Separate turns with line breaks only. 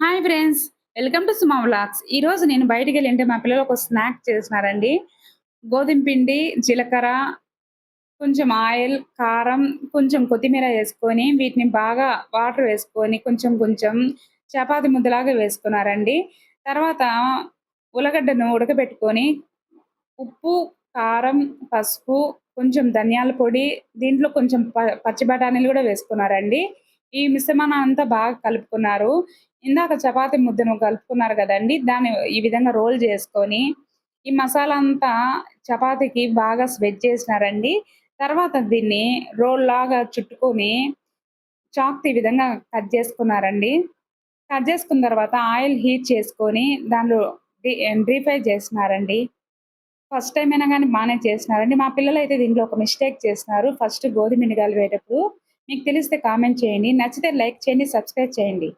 Hi friends. Welcome to Suma vlogs. ఈరోజు నేను బయటికెళ్ళింటే మా పిల్లలు ఒక స్నాక్ చేసినారండి. గోధుమ పిండి, జీలకర్ర, కొంచెం ఆయిల్, కారం, కొంచెం కొత్తిమీర యేసుకొని వీటిని బాగా వాటర్ వేసుకొని కొంచెం కొంచెం చపాతీ ముద్దలాగా వేసుకున్నారండి. తర్వాత ఉల్లగడ్డను ఉడకబెట్టుకొని ఉప్పు, కారం, పసుపు, కొంచెం ధనియాల పొడి, దీంట్లో కొంచెం పచ్చి బఠానీలు గూడా వేసుకున్నారండి. ఈ మిశ్రమాన్ని అంతా బాగా కలుపుకున్నారు. ఇందాక చపాతీ ముద్దను కలుపుకున్నారు గదండీ! దాన్ని ఈ విధంగా రోల్ జేసుకొని, ఈ మసాలా అంతా చపాతీకి బాగా స్ప్రెడ్ చేసినారండి. తర్వాత దీన్ని రోల్‌లాగా చుట్టుకొని, చాక్‌తో ఈ విధంగా కట్ జేసుకున్నారండి. కట్ జేసుకున్న తర్వాత ఆయిల్ హీట్ చేసుకొని, దానిలో డీప్ ఫ్రై చేసినారండి. ఫస్ట్ టైమ్ అయినా గాని బానే చేసినారండి. మా పిల్లలైతే దీంట్లో ఒక మిస్టేక్ చేసినారు. ఫస్ట్ గోధుమ పిండి కలిపేటప్పుడు. మీకు తెలిస్తే కామెంట్ చేయండి. నచ్చితే లైక్ చేయండి, సబ్స్క్రైబ్ చేయండి.